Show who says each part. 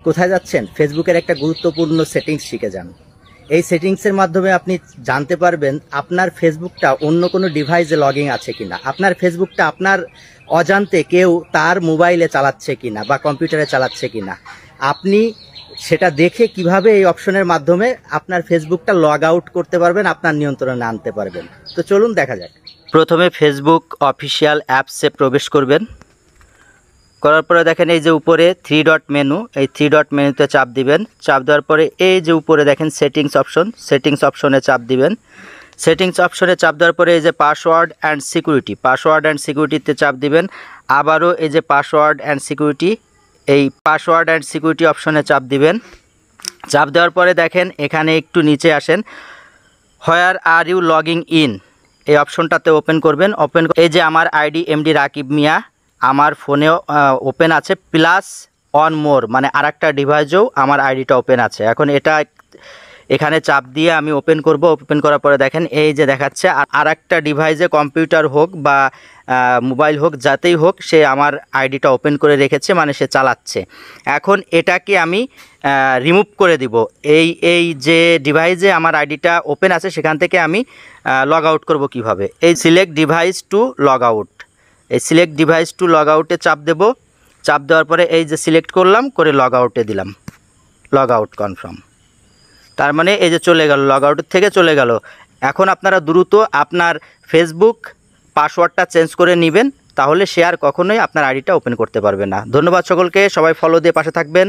Speaker 1: কোথায় যাচ্ছেন? ফেসবুকের একটা গুরুত্বপূর্ণ সেটিংস শিখে যান। এই সেটিংসের মাধ্যমে আপনি জানতে পারবেন আপনার ফেসবুকটা অন্য কোনো ডিভাইসে লগইন আছে কিনা, আপনার ফেসবুকটা আপনার অজান্তে কেউ তার মোবাইলে চালাচ্ছে কিনা বা কম্পিউটারে চালাচ্ছে কিনা। আপনি সেটা দেখে কিভাবে এই অপশনের মাধ্যমে আপনার ফেসবুকটা লগ আউট করতে পারবেন, আপনার নিয়ন্ত্রণে আনতে পারবেন। তো চলুন দেখা যাক। প্রথমে ফেসবুক অফিসিয়াল অ্যাপসে প্রবেশ করবেন। করার পরে দেখেন এই যে উপরে 3 ডট মেনু, এই 3 ডট মেনুতে চাপ দিবেন। চাপ দেওয়ার পরে এই যে উপরে দেখেন সেটিংস অপশন, সেটিংস অপশনে চাপ দিবেন। সেটিংস অপশনে চাপ দেওয়ার পরে এই যে password and security, password and সিকিউরিটিতে চাপ দিবেন। আবারও এই যে পাসওয়ার্ড অ্যান্ড সিকিউরিটি, এই পাসওয়ার্ড অ্যান্ড সিকিউরিটি অপশনে চাপ দিবেন। চাপ দেওয়ার পরে দেখেন এখানে একটু নিচে আসেন, হোয়ার আর ইউ লগিং ইন, এই অপশনটাতে ওপেন করবেন। ওপেন এই যে আমার আইডি এমডি রাকিব মিয়া আমার ফোনেও ওপেন আছে, প্লাস অন মোর মানে আরেকটা ডিভাইসেও আমার আইডিটা ওপেন আছে। এখন এটা এখানে চাপ দিয়ে আমি ওপেন করব। ওপেন করার পরে দেখেন এই যে দেখাচ্ছে আরেকটা ডিভাইসে, কম্পিউটার হোক বা মোবাইল হোক, যাতেই হোক, সে আমার আইডিটা ওপেন করে রেখেছে, মানে সে চালাচ্ছে। এখন এটাকে আমি রিমুভ করে দিব। এই যে ডিভাইসে আমার আইডিটা ওপেন আছে সেখান থেকে আমি লগ আউট করবো কীভাবে, এই select device to log out, এই সিলেক্ট ডিভাইস টু লগ আউটে চাপ দেব। চাপ দেওয়ার পরে এই যে সিলেক্ট করলাম, করে লগ আউটে দিলাম, লগ আউট কনফার্ম। তার মানে এই যে চলে গেল, লগ আউটের থেকে চলে গেল। এখন আপনারা দ্রুত আপনার ফেসবুক পাসওয়ার্ডটা চেঞ্জ করে নেবেন, তাহলে সে আর কখনোই আপনার আইডিটা ওপেন করতে পারবে না। ধন্যবাদ সকলকে, সবাই ফলো দিয়ে পাশে থাকবেন।